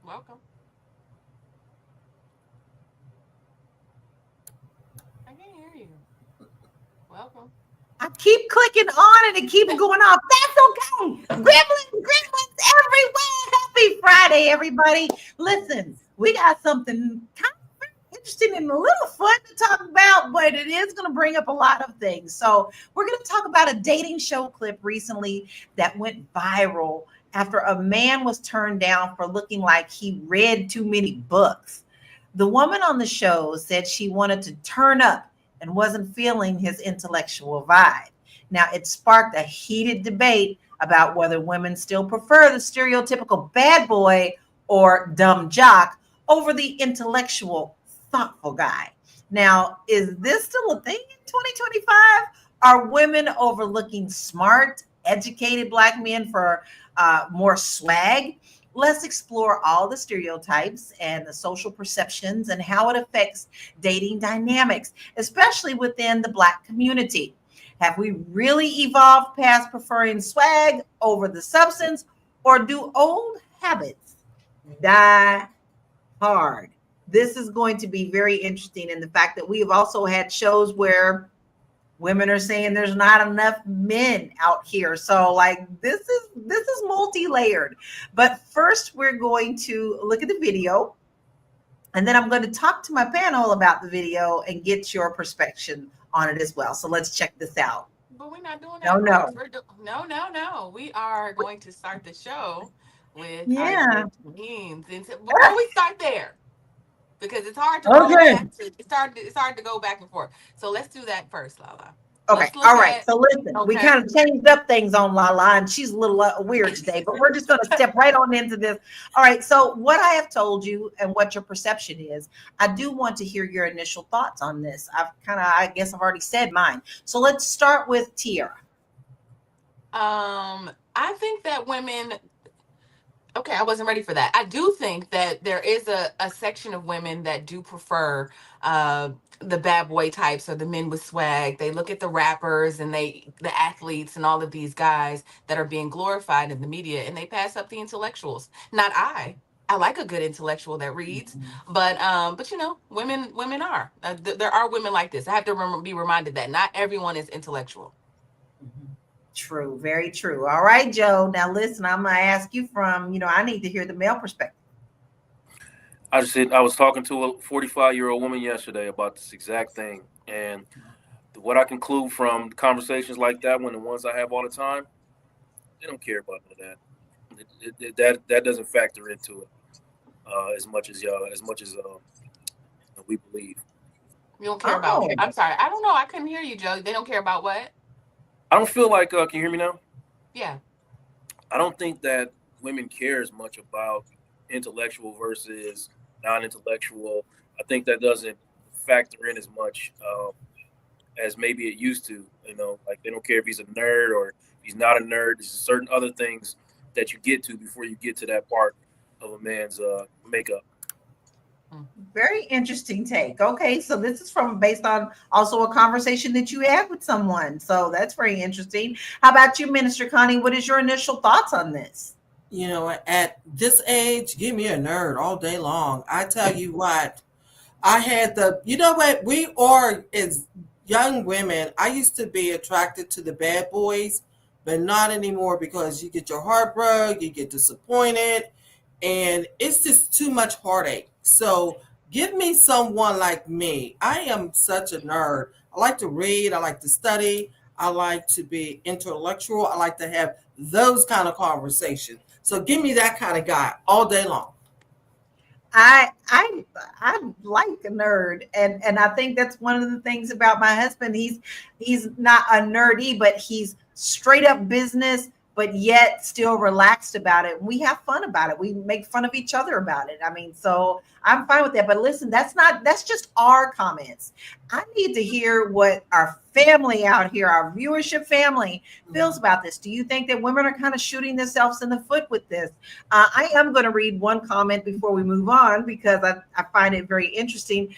Welcome. I can't hear you. Welcome. I keep clicking on it and keep going off. That's okay. Gremlins everywhere. Happy Friday, everybody. Listen, we got something kind of interesting and a little fun to talk about, but it is going to bring up a lot of things. So, we're going to talk about a dating show clip recently that went viral after a man was turned down for looking like he read too many books. The woman on the show said she wanted to turn up and wasn't feeling his intellectual vibe. Now, it sparked a heated debate about whether women still prefer the stereotypical bad boy or dumb jock over the intellectual, thoughtful guy. Now, is this still a thing in 2025? Are women overlooking smart, educated black men for more swag? Let's explore all the stereotypes and the social perceptions and how it affects dating dynamics, especially within the Black community. Have we really evolved past preferring swag over the substance, or do old habits die hard? This is going to be very interesting. And the fact that we have also had shows where women are saying there's not enough men out here. So like this is multi-layered. But first we're going to look at the video, and then I'm going to talk to my panel about the video and get your perspective on it as well. So let's check this out. But we're not doing No, that no. first. No. We are going to start the show with our Yeah. means. And before we start there, because it's hard to roll Okay. back. It's hard to go back and forth. So let's do that first, Lala. Okay. Let's look All right. at So listen, we okay. kind of changed up things on Lala, and she's a little weird today, but we're just going to step right on into this. All right. So what I have told you and what your perception is, I do want to hear your initial thoughts on this. I guess I've already said mine. So let's start with Tiara. I think that women. Okay, I wasn't ready for that. I do think that there is a section of women that do prefer uh, the bad boy types or the men with swag. They look at the rappers and the athletes and all of these guys that are being glorified in the media, and they pass up the intellectuals. Not I. I like a good intellectual that reads, but women are. There are women like this. I have to be reminded that not everyone is intellectual. Mhm. True, very true. All right, Joe. Now listen, I'm gonna ask you from, I need to hear the male perspective. I was talking to a 45-year-old woman yesterday about this exact thing, and what I conclude from conversations like that, when the ones I have all the time, they don't care about none of that. That doesn't factor into it as much as we believe. You don't care about. Oh, I'm sorry. I don't know. I couldn't hear you, Joe. They don't care about what? I don't feel like. Can you hear me now? Yeah. I don't think that women care as much about intellectual versus non-intellectual. I think that doesn't factor in as much as maybe it used to. Like they don't care if he's a nerd or if he's not a nerd. There's certain other things that you get to before you get to that part of a man's makeup. very interesting take. Okay, so this is from based on also a conversation that you had with someone. So that's very interesting. How about you, Minister Connie? What is your initial thoughts on this? At this age, give me a nerd all day long. I tell you what, I had what, we are as young women, I used to be attracted to the bad boys, but not anymore because you get your heart broke, you get disappointed, and it's just too much heartache. So give me someone like me. I am such a nerd. I like to read, I like to study, I like to be intellectual, I like to have those kind of conversations. So give me that kind of guy all day long. I like a nerd, and I think that's one of the things about my husband. He's not a nerdy, but he's straight up business, but yet still relaxed about it. We have fun about it. We make fun of each other about it. I mean, so I'm fine with that. But listen, that's just our comments. I need to hear what our family out here, our viewership family, feels about this. Do you think that women are kind of shooting themselves in the foot with this? I am going to read one comment before we move on because I find it very interesting.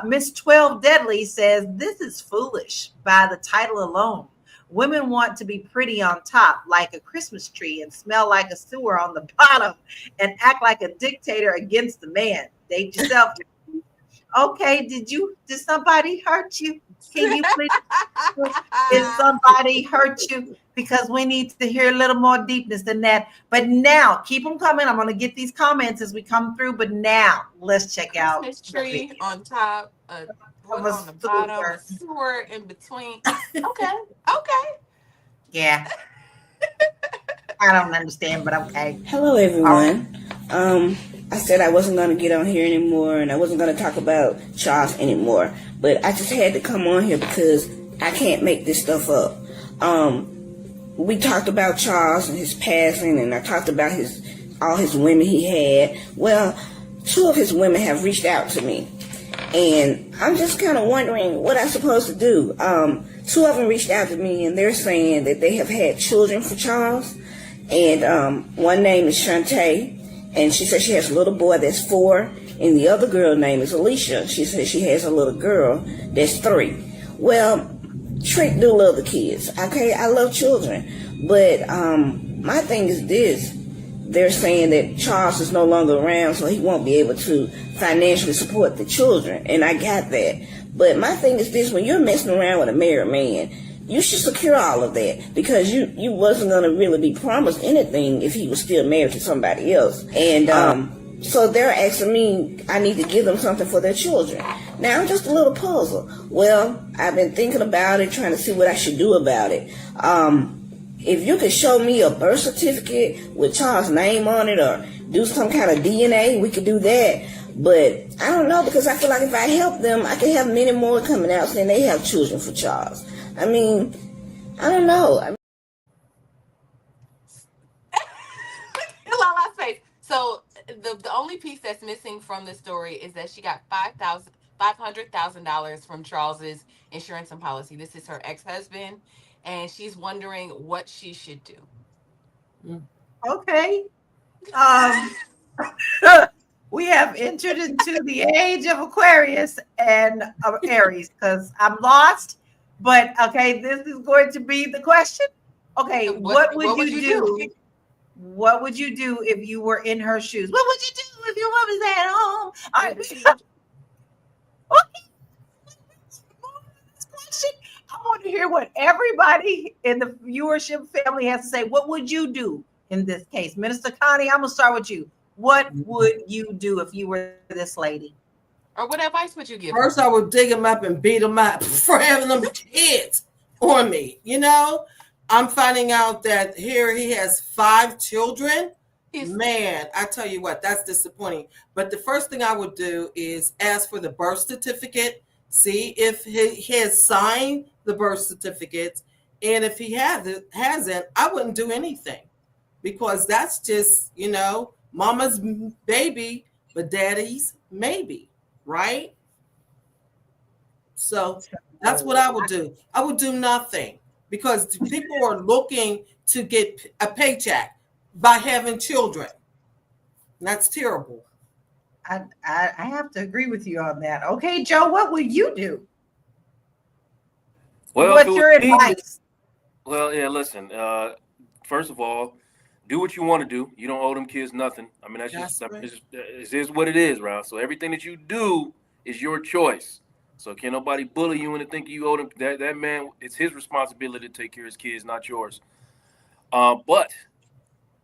Miss 12 Deadly says, "This is foolish by the title alone. Women want to be pretty on top, like a Christmas tree, and smell like a sewer on the bottom, and act like a dictator against the man. Date yourself. Okay, did somebody hurt you? Can you please? Did somebody hurt you? Because we need to hear a little more deepness than that. But now, keep them coming. I'm going to get these comments as we come through. But now, let's check out Christmas the tree video on top, of what a on the bottom, a sewer. sewer in between. Okay, okay. Yeah, I don't understand, but okay. Hello, All right. everyone. I said I wasn't going to get on here anymore and I wasn't going to talk about Charles anymore, but I just had to come on here because I can't make this stuff up. We talked about Charles and his passing, and I talked about all his women he had. Well, two of his women have reached out to me, and I'm just kind of wondering what I'm supposed to do. Two of them reached out to me, and they're saying that they have had children for Charles. And one name is Shantae, and she says she has a little boy that's 4, and the other girl name is Alicia. She says she has a little girl that's 3. Well, Trick do love the kids, okay? I love children, but my thing is this. They're saying that Charles is no longer around, so he won't be able to financially support the children, and I got that. But my thing is this: when you're messing around with a married man, you should secure all of that, because you wasn't going to really be promised anything if he was still married to somebody else. And so they're asking me, I need to give them something for their children. Now I'm just a little puzzled. Well, I've been thinking about it, trying to see what I should do about it. If you could show me a birth certificate with Charles' name on it, or do some kind of DNA, we could do that. But I don't know, because I feel like if I help them, I can have many more coming out saying they have children for Charles. I mean, I don't know. Lala's face. So the only piece that's missing from the story is that she got $500,000 from Charles's insurance and policy. This is her ex-husband, and she's wondering what she should do. Okay. Um, we have entered into the age of Aquarius and Aries, because I'm lost. But okay, this is going to be the question. Okay, what would you do? What would you do if you were in her shoes? What would you do if your mom was at home? I want to hear what everybody in the viewership family has to say. What would you do in this case? Minister Connie, I'm going to start with you. What would you do if you were this lady? Or what advice would you give? First, I would dig him up and beat him up for having them kids on me. You know, I'm finding out that here he has 5 children. Man, I tell you what, that's disappointing. But the first thing I would do is ask for the birth certificate, see if he has signed the birth certificates. And if he hasn't, I wouldn't do anything, because that's just, mama's baby, but daddy's maybe, right? So that's what I would do. I would do nothing, because people are looking to get a paycheck by having children. That's terrible. I have to agree with you on that. Okay, Joe, what would you do? Well, what's your advice? Well, yeah, listen, first of all, do what you want to do. You don't owe them kids nothing. I mean, it is what it is, Ralph. So everything that you do is your choice. So can nobody bully you into thinking you owe them? That man, it's his responsibility to take care of his kids, not yours. But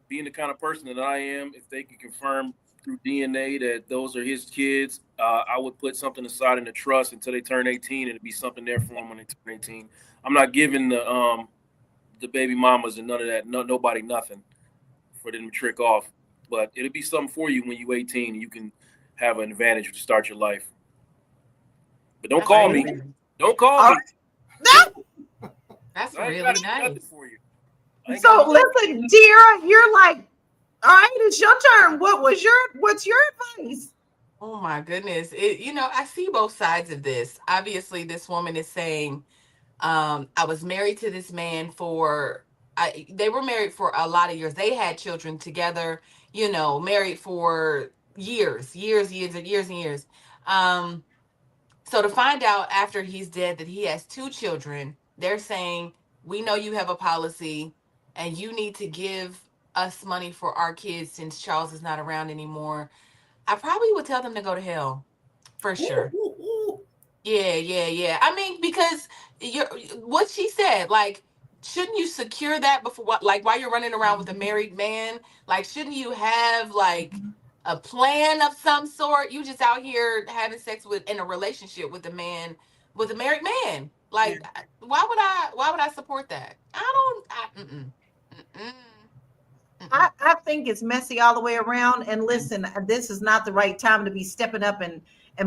being the kind of person that I am, if they can confirm through DNA that those are his kids, I would put something aside in the trust until they turn 18, and it'd be something there for them when they turn 18. I'm not giving the baby mamas and none of that, nobody nothing for them to trick off. But it'll be something for you when you're 18 and you can have an advantage to start your life. But don't call me. Don't call me. No. That's really nice. For you. So listen, Tira, you're like, all right, it's your turn. What's your advice? Oh my goodness. I see both sides of this. Obviously, this woman is saying, I was married to this man they were married for a lot of years. They had children together, married for years. So to find out after he's dead that he has 2 children, they're saying we know you have a policy and you need to give us money for our kids since Charles is not around anymore, I probably would tell them to go to hell for Ooh, sure. ooh, ooh. Yeah, yeah, yeah. I mean, because you're what she said, like, shouldn't you secure that before what, like, while you're running around with a married man? Like, shouldn't you have like a plan of some sort? You just out here having sex with in a relationship with a man, with a married man. Yeah. Like, why would I support that? I don't. Mm-mm, I think it's messy all the way around. And listen, this is not the right time to be stepping up and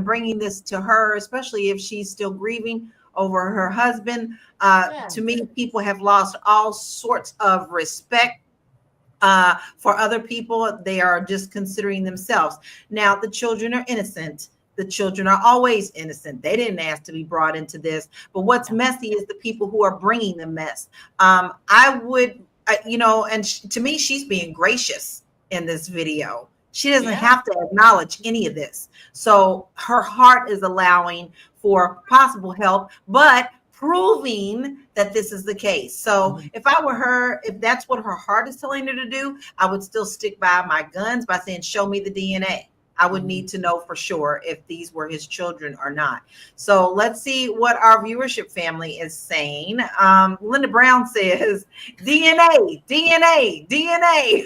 bringing this to her, especially if she's still grieving over her husband. yeah. To me, people have lost all sorts of respect for other people. They are just considering themselves. Now, the children are innocent. The children are always innocent. They didn't ask to be brought into this. But what's messy is the people who are bringing the mess. I would, and to me, she's being gracious in this video. She doesn't Yeah. have to acknowledge any of this. So her heart is allowing for possible help, but proving that this is the case. So if I were her, if that's what her heart is telling her to do, I would still stick by my guns by saying, show me the DNA. I would need to know for sure if these were his children or not. So let's see what our viewership family is saying. Linda Brown says, DNA, DNA, DNA.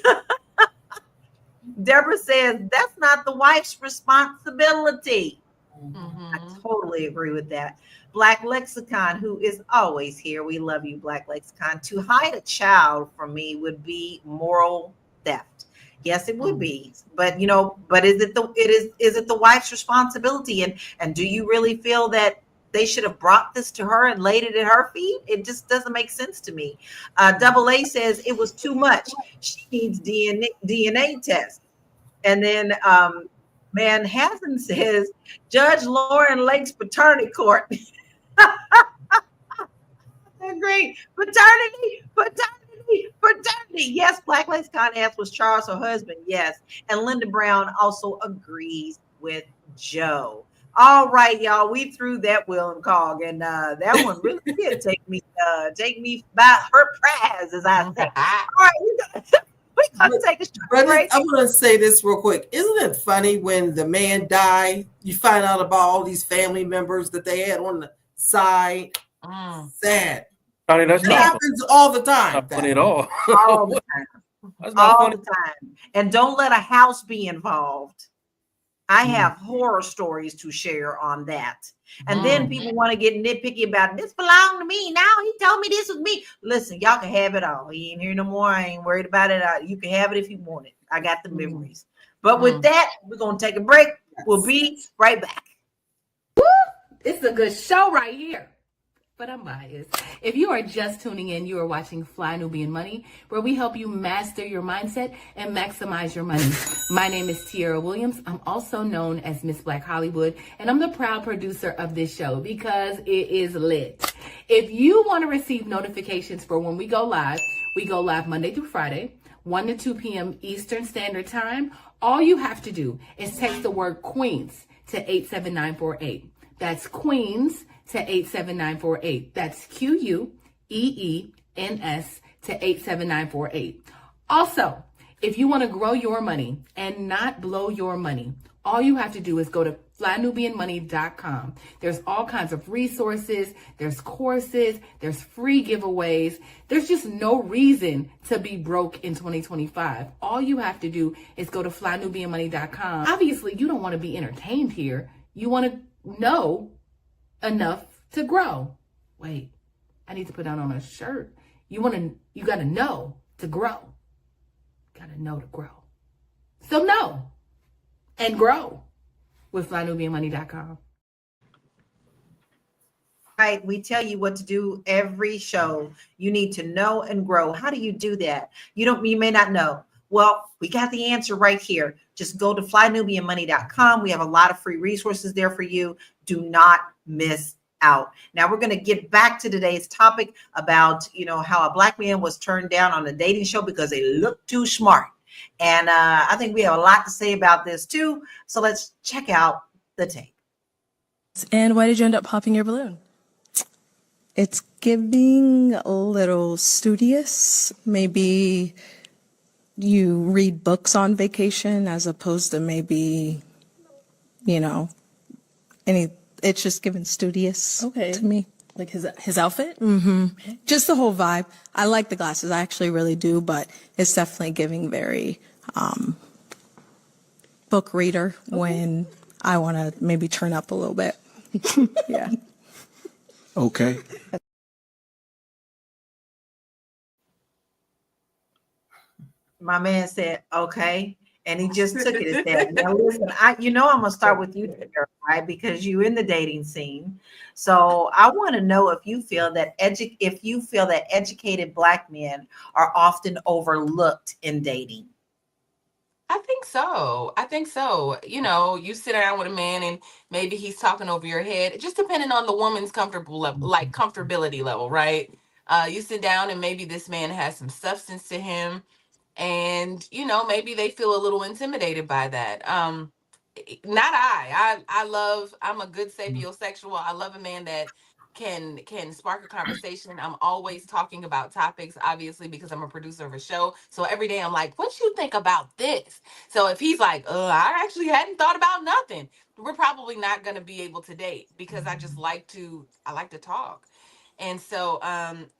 Deborah says, that's not the wife's responsibility. I totally agree with that. Black Lexicon, who is always here. We love you, Black Lexicon. To hide a child from me would be moral theft. Yes, it would be. But but is it the wife's responsibility? And do you really feel that they should have brought this to her and laid it at her feet? It just doesn't make sense to me. Double A says it was too much. She needs DNA test. And then Manhattan says Judge Lauren Lake's paternity court. Great. Paternity. Yes, Black Lexicon asked, was Charles her husband? Yes. And Linda Brown also agrees with Joe. All right, y'all. We threw that Willem cog, and that one really did take me by her prize, as I say. All right, we're gonna take a short break. I'm going to say this real quick. Isn't it funny when the man died, you find out about all these family members that they had on the side? Sad. Honey, that's It not happens all the time. not funny at all. All the time. That's not All funny. the time. And don't let a house be involved. I have horror stories to share on that. And then people want to get nitpicky about this belonged to me. Now he told me this was me. Listen, y'all can have it all. He ain't here no more. I ain't worried about it. You can have it if you want it. I got the memories. But with that, we're going to take a break. We'll be right back. It's a good show right here. But I'm biased. If you are just tuning in, you are watching Fly Nubian Money, where we help you master your mindset and maximize your money. My name is Tiara Williams. I'm also known as Miss Black Hollywood, and I'm the proud producer of this show because it is lit. If you want to receive notifications for when we go live Monday through Friday, 1 to 2 p.m. Eastern Standard Time. All you have to do is text the word Queens to 87948. That's Queens to 87948. That's QUEENS to 87948. Also, if you want to grow your money and not blow your money, all you have to do is go to flynubianmoney.com. There's all kinds of resources, there's courses, there's free giveaways. There's just no reason to be broke in 2025. All you have to do is go to flynubianmoney.com. Obviously, you don't want to be entertained here. You want to know enough to grow. Wait, I need to put that on a shirt. You got to know to grow. Got to know to grow. So know and grow with flynubianmoney.com. Right, we tell you what to do every show. You need to know and grow. How do you do that? You may not know. Well, we got the answer right here. Just go to flynubianmoney.com. We have a lot of free resources there for you. Do not miss out. Now we're going to get back to today's topic about, how a black man was turned down on a dating show because they look too smart. And I think we have a lot to say about this too. So let's check out the tape. And why did you end up popping your balloon? It's giving a little studious. Maybe you read books on vacation as opposed to maybe, you know, any, it's just giving studious Okay. to me. Like his outfit? Just the whole vibe. I like the glasses. I actually really do, but it's definitely giving very book reader when I want to maybe turn up a little bit. Yeah. Okay. My man said, okay. And he just took it as that. Now listen, I'm gonna start with you, Tara, right? Because you in the dating scene. So I want to know if you feel that educated Black men are often overlooked in dating. I think so. I think so. You know, you sit around with a man and maybe he's talking over your head, just depending on the woman's comfortable level, like comfortability level, right? You sit down and maybe this man has some substance to him, and maybe they feel a little intimidated by that. Not I love, I'm a good sapiosexual. I love a man that can spark a conversation. I'm always talking about topics, obviously, because I'm a producer of a show. So every day I'm like, what you think about this? So if he's like, I actually hadn't thought about nothing, we're probably not going to be able to date, because I like to talk. And so,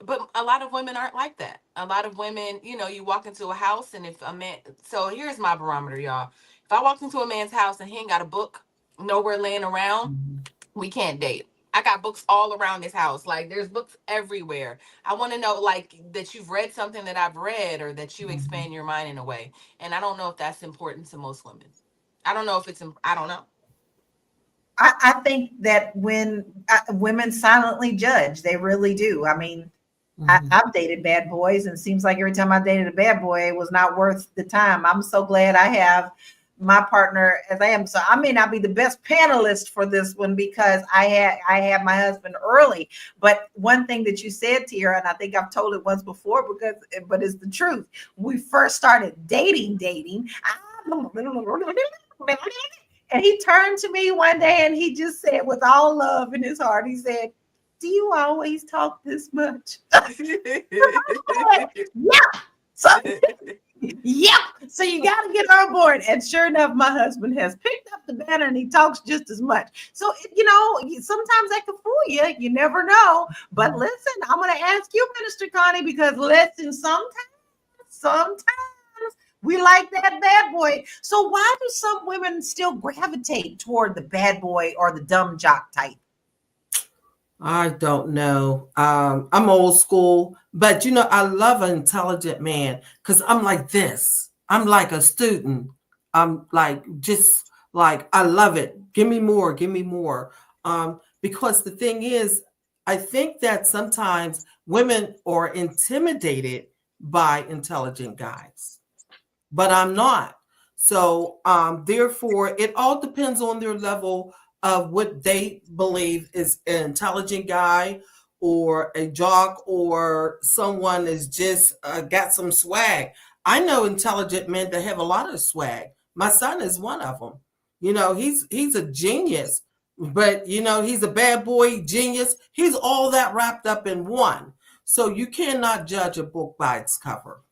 but a lot of women aren't like that. A lot of women, you walk into a house, and if a man, so here's my barometer, y'all. If I walked into a man's house and he ain't got a book nowhere laying around, we can't date. I got books all around this house. Like, there's books everywhere. I want to know, like, that you've read something that I've read, or that you expand your mind in a way. And I don't know if that's important to most women. I don't know if it's, I don't know. I think that when women silently judge, they really do. I mean, I've dated bad boys, and it seems like every time I dated a bad boy, it was not worth the time. I'm so glad I have my partner as I am. So I may not be the best panelist for this one, because I had my husband early. But one thing that you said, Tierra, and I think I've told it once before, but it's the truth. When we first started dating, and he turned to me one day and he just said, with all love in his heart, he said, "Do you always talk this much?" Yeah. So, yep. So you got to get on board. And sure enough, my husband has picked up the banner and he talks just as much. So, sometimes that can fool you. You never know. But listen, I'm going to ask you, Minister Connie, because listen, sometimes we like that bad boy. So why do some women still gravitate toward the bad boy or the dumb jock type? I don't know. I'm old school, but I love an intelligent man, because I'm like this. I'm like a student. I'm like, just like, I love it. Give me more. Give me more. Because the thing is, I think that sometimes women are intimidated by intelligent guys, but I'm not. So therefore, it all depends on their level of what they believe is an intelligent guy, or a jock, or someone is just got some swag. I know intelligent men that have a lot of swag. My son is one of them. He's a genius, but he's a bad boy genius. He's all that wrapped up in one. So you cannot judge a book by its cover.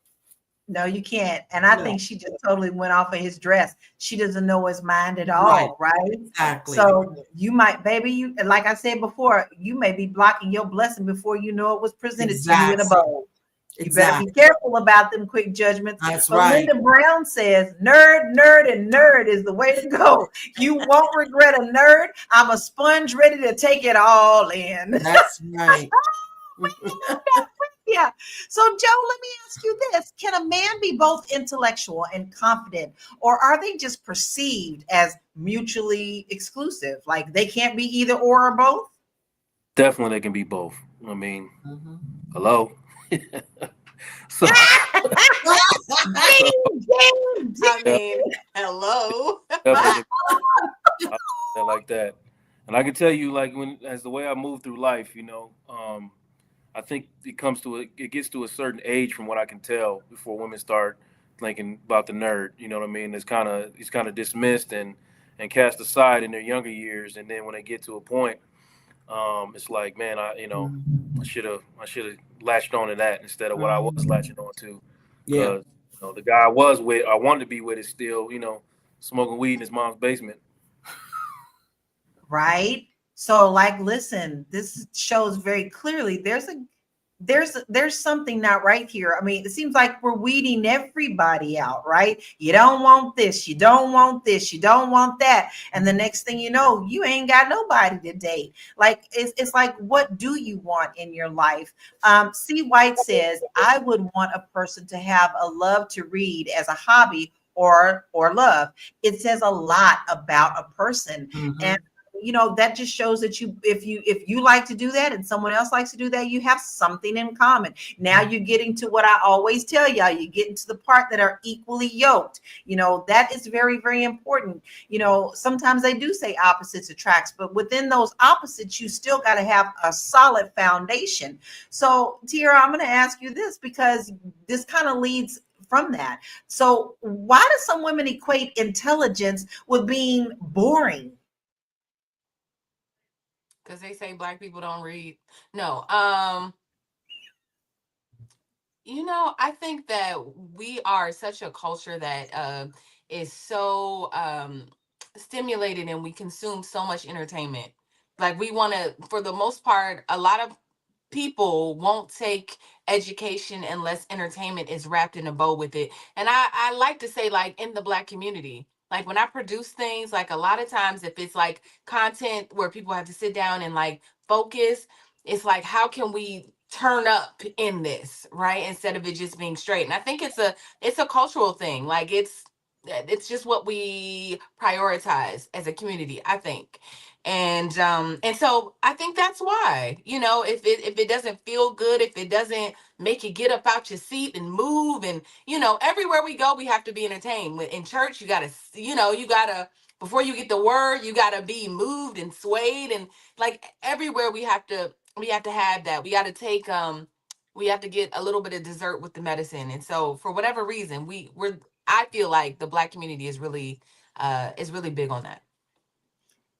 No, you can't. And I think she just totally went off of his dress. She doesn't know his mind at all, right? Exactly. So you might, baby, like I said before, you may be blocking your blessing before you know it was presented to you in a bowl. You better be careful about them quick judgments. That's but right. Linda Brown says, nerd, and nerd is the way to go. You won't regret a nerd. I'm a sponge ready to take it all in. That's right. Yeah. So, Joe, let me ask you this. Can a man be both intellectual and confident, or are they just perceived as mutually exclusive? Like they can't be either or both? Definitely, they can be both. I mean, hello. So, I mean, hello. definitely like that. And I can tell you, like, as the way I move through life, I think it gets to a certain age, from what I can tell, before women start thinking about the nerd. You know what I mean? It's kind of dismissed and cast aside in their younger years, and then when they get to a point, it's like, man, I should have latched on to that instead of what I was latching on to, Yeah. because the guy I wanted to be with is still smoking weed in his mom's basement. Right. So, like, listen, this shows very clearly there's something not right here. I mean, it seems like we're weeding everybody out, right? You don't want this, you don't want this, you don't want that, and the next thing you know, you ain't got nobody to date. Like, it's like, what do you want in your life? C. White says, I would want a person to have a love to read as a hobby or love. It says a lot about a person. And that just shows that if you like to do that and someone else likes to do that, you have something in common. Now you're getting to what I always tell y'all, you get into the part that are equally yoked. That is very, very important. Sometimes they do say opposites attracts, but within those opposites, you still got to have a solid foundation. So Tiara, I'm going to ask you this, because this kind of leads from that. So why do some women equate intelligence with being boring? Because they say Black people don't read. No. I think that we are such a culture that is so stimulated, and we consume so much entertainment. Like, we want to, for the most part, a lot of people won't take education unless entertainment is wrapped in a bow with it. And I like to say, like, in the Black community, like, when I produce things, like, a lot of times, if it's like content where people have to sit down and like focus, it's like, how can we turn up in this, right, instead of it just being straight? And I think it's a cultural thing. Like, it's just what we prioritize as a community, I think. And so I think that's why, if it doesn't feel good, if it doesn't make you get up out your seat and move, and everywhere we go, we have to be entertained. In church, you gotta before you get the word, you gotta be moved and swayed, and like, everywhere we have to have that. We have to get a little bit of dessert with the medicine. And so, for whatever reason, I feel like the Black community is really big on that.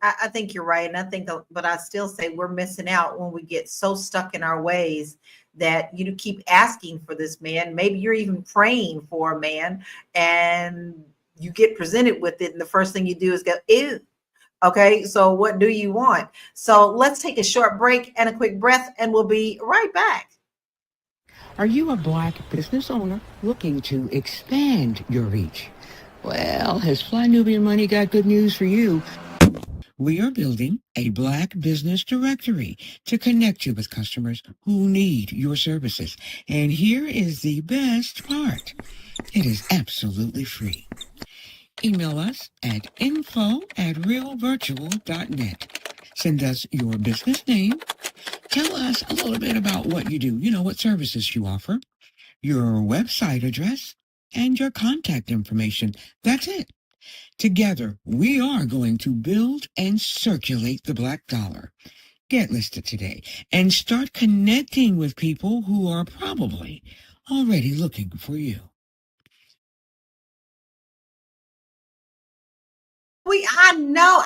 I think you're right. And I think, but I still say we're missing out when we get so stuck in our ways that you keep asking for this man. Maybe you're even praying for a man, and you get presented with it. And the first thing you do is go, ew. Okay. So what do you want? So let's take a short break and a quick breath, and we'll be right back. Are you a Black business owner looking to expand your reach? Well, has Fly Nubian Money got good news for you? We are building a Black business directory to connect you with customers who need your services. And here is the best part. It is absolutely free. Email us at info@realvirtual.net. Send us your business name. Tell us a little bit about what you do, what services you offer, your website address, and your contact information. That's it. Together, we are going to build and circulate the Black dollar. Get listed today and start connecting with people who are probably already looking for you. I know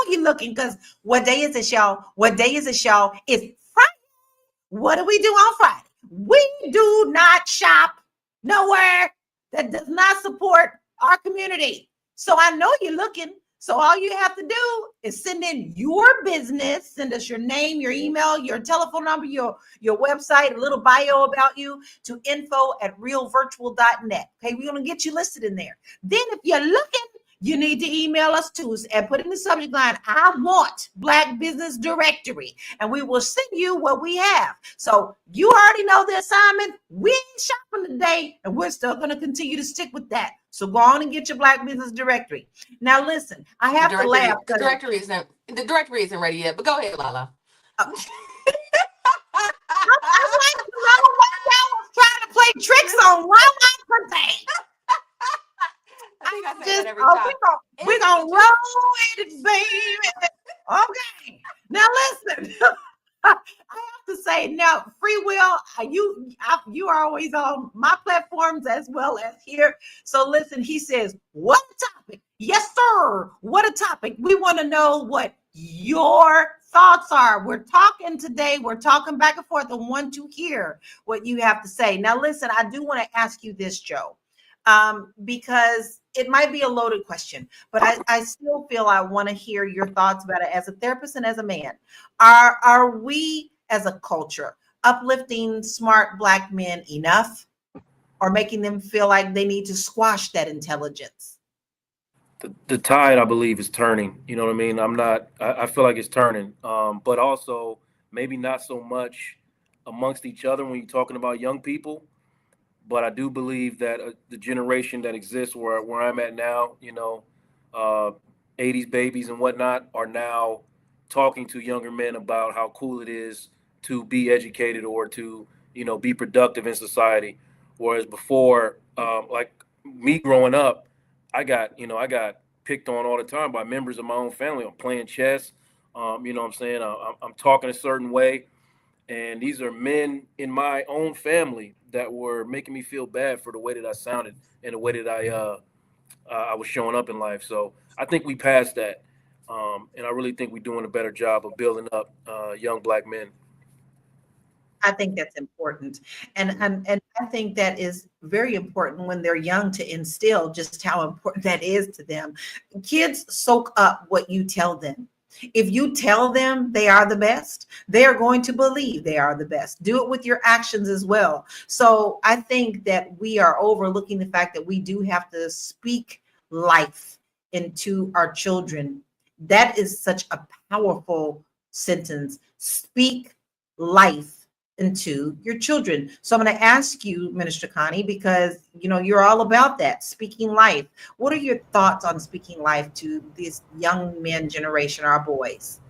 you're looking, because what day is this, y'all? What day is this, y'all? It's Friday. What do we do on Friday? We do not shop nowhere that does not support our community. So I know you're looking. So all you have to do is send in your business, send us your name, your email, your telephone number, your website, a little bio about you, to info@realvirtual.net. Okay, we're going to get you listed in there. Then if you're looking, you need to email us too, and put in the subject line, I want Black Business Directory, and we will send you what we have. So you already know the assignment. We ain't shopping today, and we're still going to continue to stick with that. So go on and get your Black Business Directory. Now listen, I have to laugh. The directory isn't ready yet, but go ahead, Lala. I like to know what y'all was trying to play tricks on Lala today. I think I say that every time. We're gonna roll with it, baby. Okay. Now listen. I have to say now, Free Will, you are always on my platforms as well as here. So listen, he says, what a topic. Yes, sir. What a topic. We want to know what your thoughts are. We're talking today, we're talking back and forth and want to hear what you have to say. Now, listen, I do want to ask you this, Joe, because it might be a loaded question, but I still feel I want to hear your thoughts about it as a therapist and as a man. Are we as a culture uplifting smart Black men enough, or making them feel like they need to squash that intelligence? The tide, I believe, is turning. You know what I mean? I feel like it's turning, but also maybe not so much amongst each other when you're talking about young people. But I do believe that the generation that exists where I'm at now, uh, 80s babies and whatnot, are now talking to younger men about how cool it is to be educated or to, be productive in society. Whereas before, like me growing up, I got picked on all the time by members of my own family. I'm playing chess. You know what I'm saying? I'm talking a certain way, and these are men in my own family that were making me feel bad for the way that I sounded and the way that I was showing up in life. So I think we passed that, and I really think we're doing a better job of building up young Black men. I think that's important. And I think that is very important when they're young, to instill just how important that is to them. Kids soak up what you tell them. If you tell them they are the best, they are going to believe they are the best. Do it with your actions as well. So I think that we are overlooking the fact that we do have to speak life into our children. That is such a powerful sentence. Speak life into your children. So I'm going to ask you, Minister Connie, because you're all about that, speaking life. What are your thoughts on speaking life to this young men generation, our boys?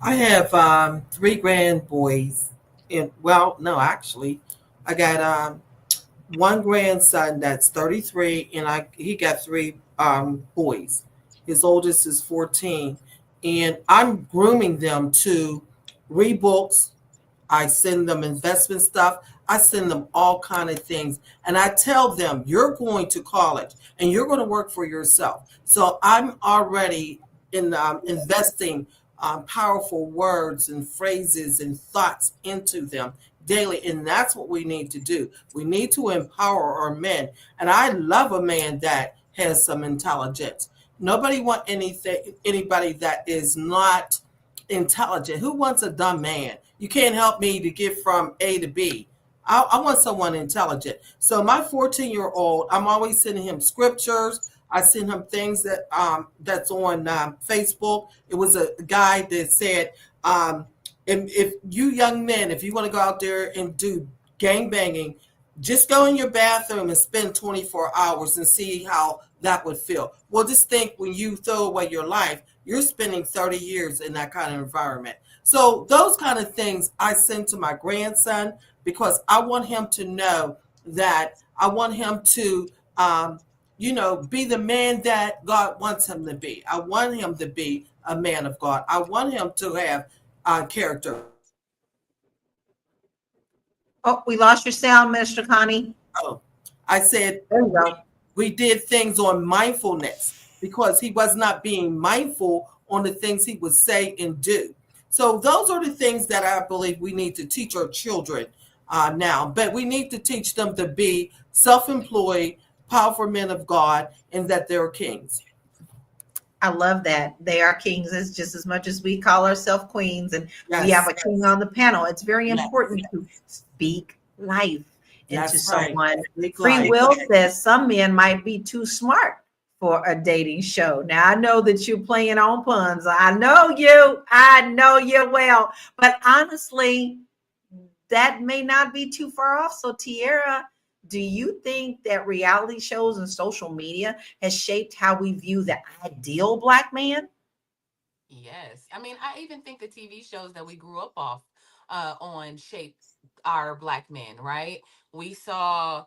I have three grand boys. And well, no, actually, I got one grandson that's 33, and he got three boys. His oldest is 14, and I'm grooming them to read books. I send them investment stuff. I send them all kind of things. And I tell them, you're going to college and you're going to work for yourself. So I'm already investing powerful words and phrases and thoughts into them daily. And that's what we need to do. We need to empower our men. And I love a man that has some intelligence. Nobody want anybody that is not intelligent. Who wants a dumb man? You can't help me to get from A to B. I want someone intelligent. So my 14-year-old, I'm always sending him scriptures. I send him things that's on Facebook. It was a guy that said, if you young men, if you want to go out there and do gang banging, just go in your bathroom and spend 24 hours and see how that would feel. Well, just think, when you throw away your life, you're spending 30 years in that kind of environment. So those kind of things I send to my grandson, because I want him to know that I want him to, be the man that God wants him to be. I want him to be a man of God. I want him to have character. Oh, we lost your sound, Minister Connie. Oh, I said There you go. we did things on mindfulness because he was not being mindful on the things he would say and do. So those are the things that I believe we need to teach our children now. But we need to teach them to be self-employed, powerful men of God, and that they're kings. I love that. They are kings, as just as much as we call ourselves queens, and Yes. we have a king on the panel. It's very Yes. important to speak life into That's right. someone. Speak Free life. Will says some men might be too smart for a dating show. Now, I know that you're playing on puns. I know you well, but honestly, that may not be too far off. So, Tierra, do you think that reality shows and social media has shaped how we view the ideal Black man? Yes. I mean, I even think the TV shows that we grew up off on shaped our Black men, right? We saw,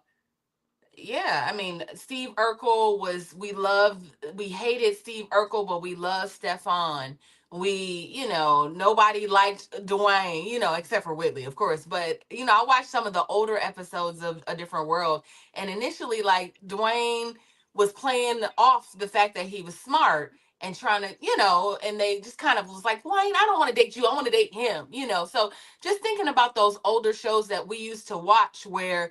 yeah, I mean, Steve Urkel was, we hated Steve Urkel, but we loved Stefan. Nobody liked Dwayne, except for Whitley, of course. But, I watched some of the older episodes of A Different World. And initially, like, Dwayne was playing off the fact that he was smart. and trying to, and they just kind of was like, why? I don't want to date you. I want to date him, So just thinking about those older shows that we used to watch where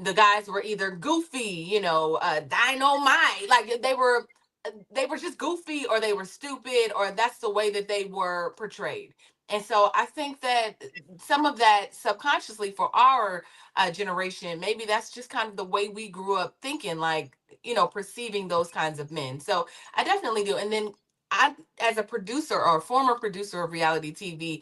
the guys were either goofy, dynamite, like they were just goofy, or they were stupid, or that's the way that they were portrayed. And so I think that some of that subconsciously for our generation, maybe that's just kind of the way we grew up thinking, like, perceiving those kinds of men. So I definitely do. And then I, as a producer or a former producer of reality TV,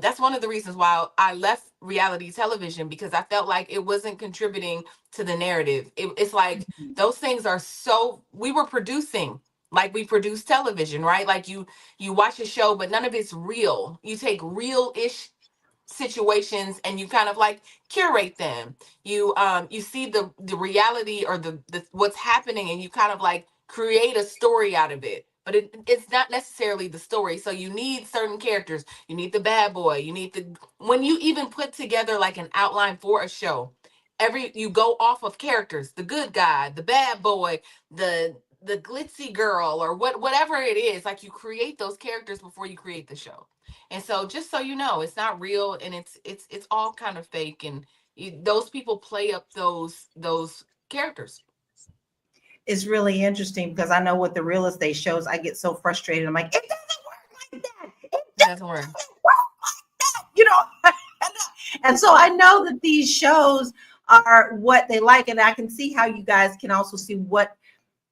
that's one of the reasons why I left reality television, because I felt like it wasn't contributing to the narrative. It's like those things are so, we were producing like we produce television, right? Like you watch a show, but none of it's real. You take real-ish situations and you kind of like curate them. You see the reality, or the what's happening, and you kind of like create a story out of it, but it's not necessarily the story. So you need certain characters. You need the bad boy, you need the, when you even put together like an outline for a show, you go off of characters: the good guy, the bad boy, the glitzy girl, or whatever it is. Like, you create those characters before you create the show. And so, just so you know, it's not real, and it's all kind of fake, and those people play up those characters. It's really interesting because I know with the real estate shows, I get so frustrated. I'm like, it doesn't work like that. It Doesn't work. doesn't work like that, And so I know that these shows are what they like, and I can see how you guys can also see what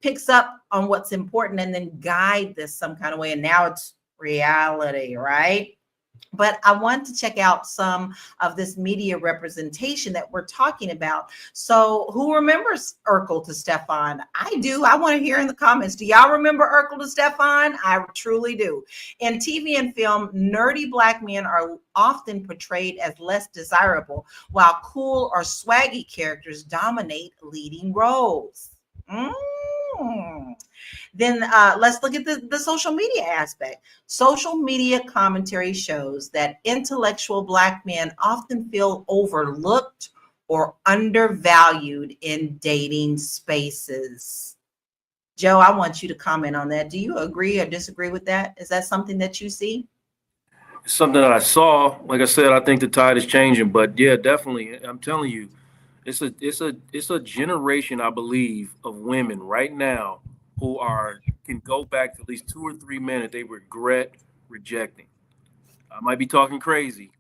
picks up on what's important and then guide this some kind of way. And now it's reality, right? But I want to check out some of this media representation that we're talking about. So who remembers Urkel to Stefan? I do. I want to hear in the comments. Do y'all remember Urkel to Stefan? I truly do. In TV and film, nerdy Black men are often portrayed as less desirable, while cool or swaggy characters dominate leading roles. Then let's look at the social media aspect. Social media commentary shows that intellectual Black men often feel overlooked or undervalued in dating spaces. Joe, I want you to comment on that. Do you agree or disagree with that? Is that something that you see? It's something that I saw. Like I said, I think the tide is changing, but yeah, definitely. I'm telling you, it's a generation, I believe, of women right now who can go back to at least 2 or 3 men that they regret rejecting. I might be talking crazy.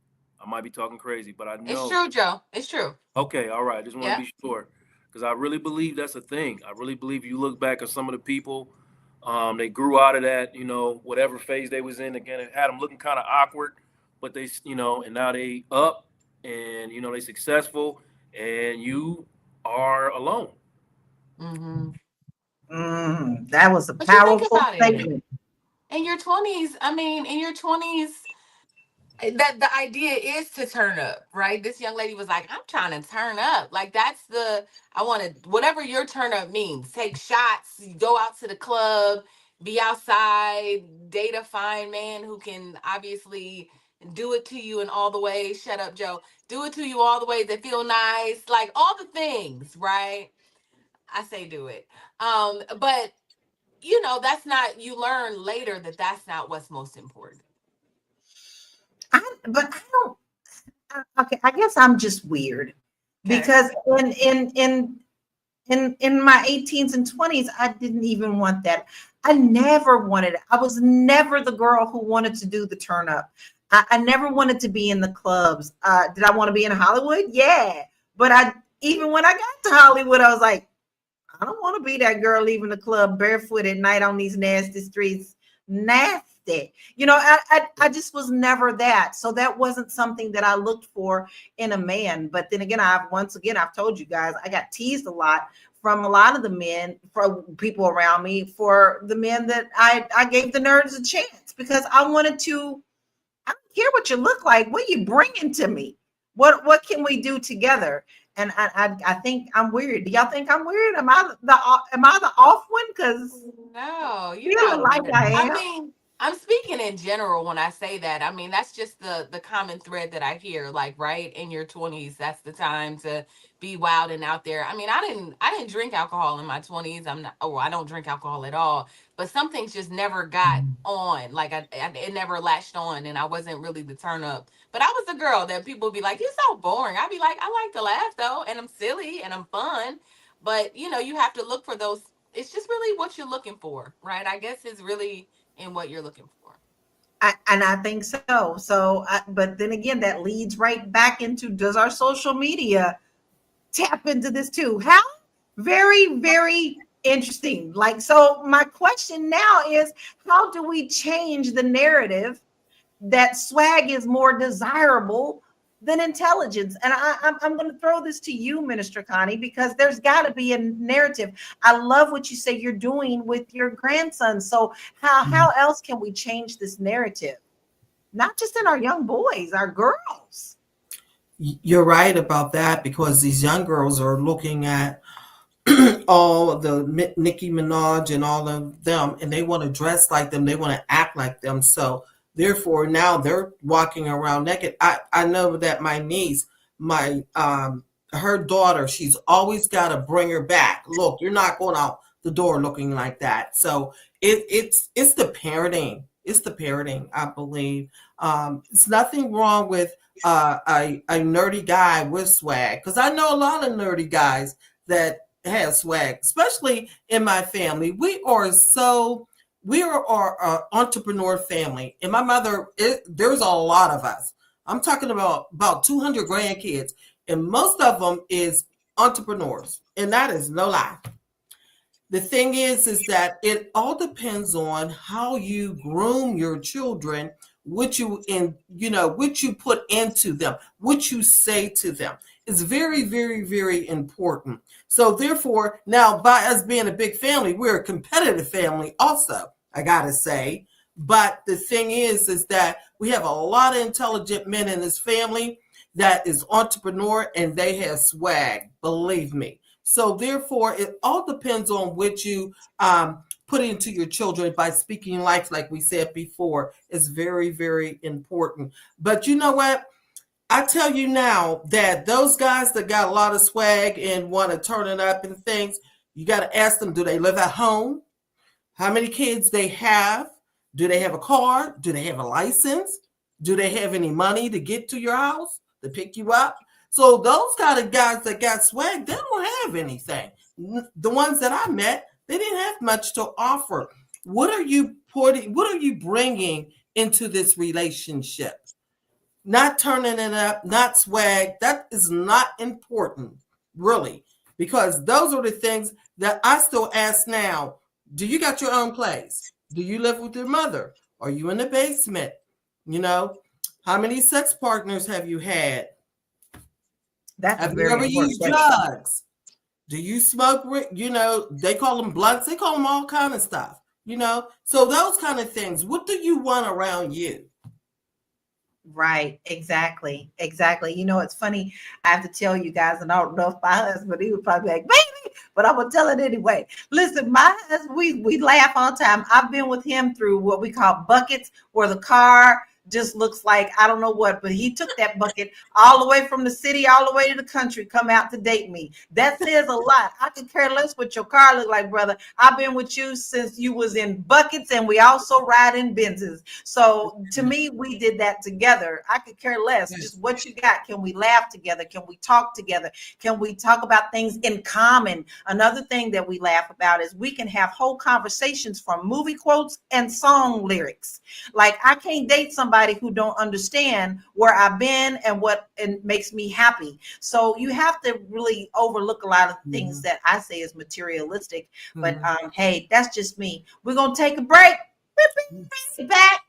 But I It's know. true, Joe. It's true. Okay, all right. Just want Yeah. to be sure, because I really believe that's a thing. I really believe you look back at some of the people, they grew out of that, whatever phase they was in. Again, it had them looking kind of awkward, but and now they up, and they successful, and you are alone. Mm-hmm. That was a But you think powerful about it. statement. In your 20s, I mean, in your 20s, that the idea is to turn up, right? This young lady was like, I'm trying to turn up. Like, I want to, whatever your turn up means, take shots, go out to the club, be outside, date a fine man who can obviously do it to you in all the ways. Shut up, Joe. Do it to you all the ways that feel nice, like all the things, right? I say do it. But that's not, you learn later that that's not what's most important. But I don't. Okay, I guess I'm just weird Okay. because in my 18s and 20s, I didn't even want that. I never wanted it. I was never the girl who wanted to do the turn up. I never wanted to be in the clubs. Did I want to be in Hollywood? Yeah. But even when I got to Hollywood, I was like, I don't want to be that girl leaving the club barefoot at night on these nasty streets. Nasty. I just was never that. So that wasn't something that I looked for in a man. But then again, I've told you guys, I got teased a lot from a lot of the men, for people around me, for the men that I gave the nerds a chance, because I wanted to, I don't care what you look like. What are you bringing to me? What can we do together? And I think I'm weird. Do y'all think I'm weird? Am I the off one? Because No, you're feeling not like weird. I I am. mean, I'm speaking in general when I say that. I mean, that's just the common thread that I hear. Like, right in your 20s, that's the time to be wild and out there. I mean, I didn't drink alcohol in my 20s. I'm not. Oh, I don't drink alcohol at all. But some things just never got on. Like, it never latched on, and I wasn't really the turn up. But I was the girl that people would be like, "You're so boring." I'd be like, "I like to laugh though, and I'm silly and I'm fun." But you have to look for those. It's just really what you're looking for, right? I guess it's really in what you're looking for. And I think so. But then again, that leads right back into, does our social media tap into this too? How? Very, very interesting. Like, so my question now is, how do we change the narrative that swag is more desirable than intelligence? And I'm going to throw this to you, Minister Connie, because there's got to be a narrative. I love what you say you're doing with your grandson. So how else can we change this narrative? Not just in our young boys, our girls. You're right about that, because these young girls are looking at all of the Nicki Minaj and all of them, and they want to dress like them. They want to act like them. So therefore, now they're walking around naked. I know that my niece, her daughter, she's always got to bring her back. Look, you're not going out the door looking like that. So it's the parenting. It's the parenting, I believe. It's nothing wrong with a nerdy guy with swag, because I know a lot of nerdy guys that have swag, especially in my family. We are an entrepreneur family, and my mother, there's a lot of us. I'm talking about 200 grandkids, and most of them is entrepreneurs, and that is no lie. The thing is that it all depends on how you groom your children, what you put into them, what you say to them. It's very, very, very important. So therefore, now by us being a big family, we're a competitive family also, I gotta say. But the thing is that we have a lot of intelligent men in this family that is entrepreneur, and they have swag, believe me. So therefore, it all depends on what you put into your children by speaking life, like we said before, is very, very important. But you know what? I tell you now that those guys that got a lot of swag and want to turn it up and things, you got to ask them, do they live at home? How many kids they have? Do they have a car? Do they have a license? Do they have any money to get to your house, to pick you up? So those kind of guys that got swag, they don't have anything. The ones that I met, they didn't have much to offer. What are you bringing into this relationship? Not turning it up, not swag. That is not important, really, because those are the things that I still ask now. Do you got your own place? Do you live with your mother? Are you in the basement? How many sex partners have you had? Have you ever used drugs? Do you smoke? They call them blunts. They call them all kind of stuff. So those kind of things. What do you want around you? Right. Exactly. It's funny. I have to tell you guys, and I don't know if my husband, he would probably be like, baby, but I'm going to tell it anyway. Listen, my husband, we laugh all the time. I've been with him through what we call buckets, where the car just looks like, I don't know what, but he took that bucket all the way from the city, all the way to the country, come out to date me. That says a lot. I could care less what your car look like, brother. I've been with you since you was in buckets, and we also ride in Benzes. So to me, we did that together. I could care less. Just what you got. Can we laugh together? Can we talk together? Can we talk about things in common? Another thing that we laugh about is we can have whole conversations from movie quotes and song lyrics. Like, I can't date somebody who don't understand where I've been and what makes me happy. So you have to really overlook a lot of things that I say is materialistic. But hey, that's just me. We're gonna take a break. We'll be back.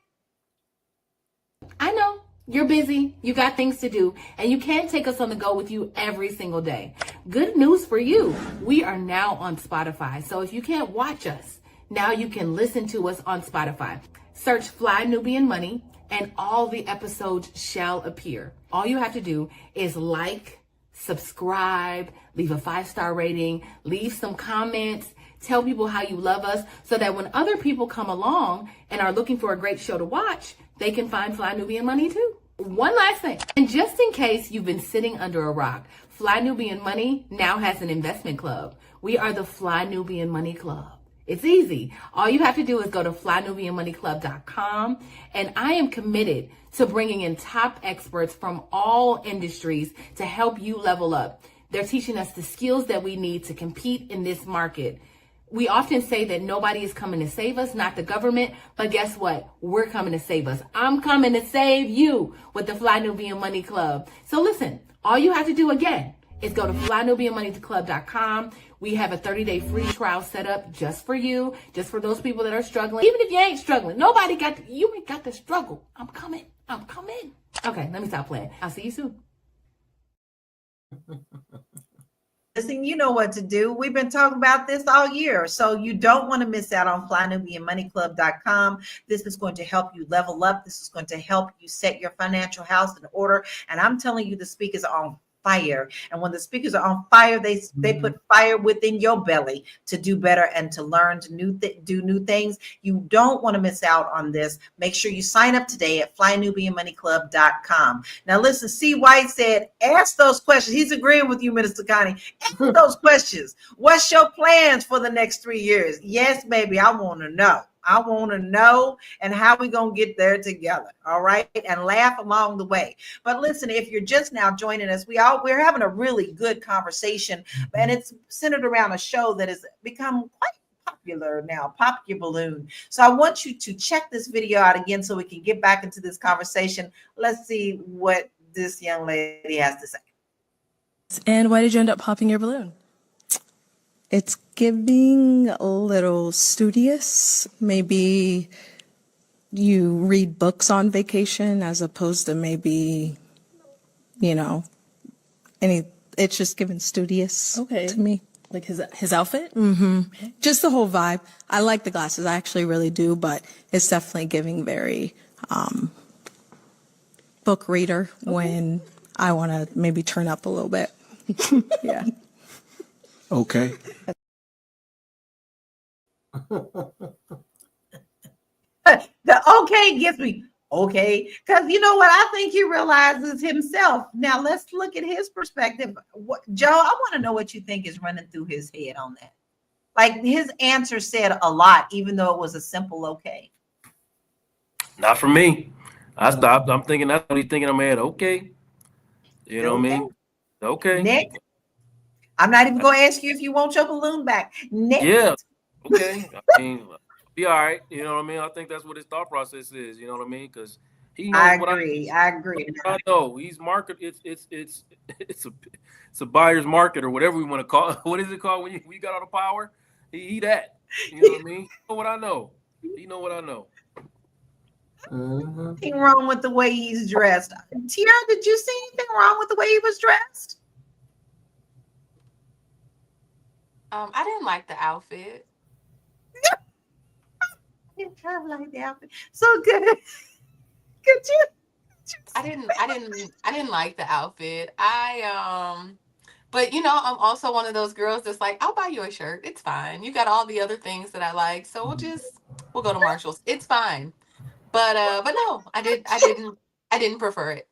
I know you're busy, you got things to do, and you can't take us on the go with you every single day. Good news for you. We are now on Spotify. So if you can't watch us, now you can listen to us on Spotify. Search Fly Nubian Money, and all the episodes shall appear. All you have to do is like, subscribe, leave a 5-star rating, leave some comments, Tell people how you love us so that when other people come along and are looking for a great show to watch, they can find Fly Nubian Money too. One last thing, and just in case you've been sitting under a rock, Fly Nubian Money now has an investment club. We are the Fly Nubian Money Club. It's easy. All you have to do is go to flynubianmoneyclub.com, and I am committed to bringing in top experts from all industries to help you level up. They're teaching us the skills that we need to compete in this market. We often say that nobody is coming to save us, not the government, but guess what? We're coming to save us. I'm coming to save you with the Fly Nubian Money Club. So listen, all you have to do again is go to flynubianmoneyclub.com. We have a 30-day free trial set up just for you, just for those people that are struggling. Even if you ain't struggling, you ain't got to struggle. I'm coming. Okay, let me stop playing. I'll see you soon. Listen, you know what to do. We've been talking about this all year. So you don't want to miss out on flynubianmoneyclub.com. This is going to help you level up. This is going to help you set your financial house in order. And I'm telling you, the speakers are on fire. And when the speakers are on fire, they put fire within your belly to do better and to learn to do new things. You don't want to miss out on this. Make sure you sign up today at flynubianmoneyclub.com. Now listen, C. White said, ask those questions. He's agreeing with you, Minister Connie. Ask those questions. What's your plans for the next 3 years? Yes, baby, I want to know. I want to know, and how we going to get there together. All right. And laugh along the way. But listen, if you're just now joining us, we're having a really good conversation, and it's centered around a show that has become quite popular now, Pop Your Balloon. So I want you to check this video out again so we can get back into this conversation. Let's see what this young lady has to say. And why did you end up popping your balloon? It's giving a little studious. Maybe you read books on vacation as opposed to maybe, it's just giving studious to me. Like his outfit? Mm-hmm. Just the whole vibe. I like the glasses. I actually really do, but it's definitely giving very book reader when I want to maybe turn up a little bit. Yeah. Okay. The okay gets me okay, because you know what, I think he realizes himself. Now let's look at his perspective. Joe, I want to know what you think is running through his head on that. Like, his answer said a lot, even though it was a simple okay. Not for me. I stopped. I'm thinking that's what he's thinking in my head. Okay. You know what I mean? Okay. Next. I'm not even going to ask you if you want your balloon back. Next. Yeah. Okay. I mean, be all right. You know what I mean? I think that's what his thought process is. You know what I mean? Because he knows I what agree. I know. He's market. It's a buyer's market, or whatever we want to call it. What is it called when you got all the power? He that. You know what I mean? You know what I know. You know what I know. Nothing wrong with the way he's dressed. Tiara, did you see anything wrong with the way he was dressed? I didn't like the outfit. I didn't like the outfit. So good. Could you? I didn't like the outfit. But I'm also one of those girls that's like, I'll buy you a shirt. It's fine. You got all the other things that I like, so we'll go to Marshall's. It's fine. But no, I didn't prefer it.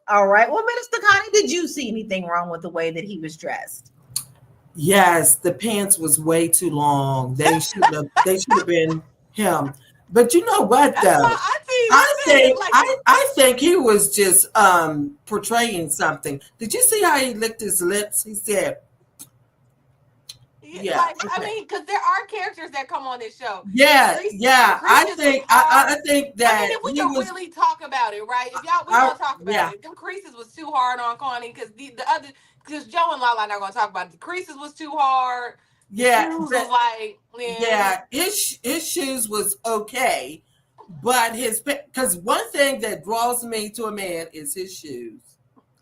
All right. Well, Minister Connie, did you see anything wrong with the way that he was dressed? Yes, the pants was way too long. They should have been him. But you know what though? I think he was just portraying something. Did you see how he licked his lips? He said, "Yeah." Like, okay. I mean, because there are characters that come on this show. Yeah, yeah. I think that. I mean, if we can really talk about it, right? If y'all we gonna talk about it. Them creases was too hard on Connie because the other. Because Joe and Lala are not going to talk about it. The creases was too hard. Yeah. Shoes was like, his shoes was okay. But because one thing that draws me to a man is his shoes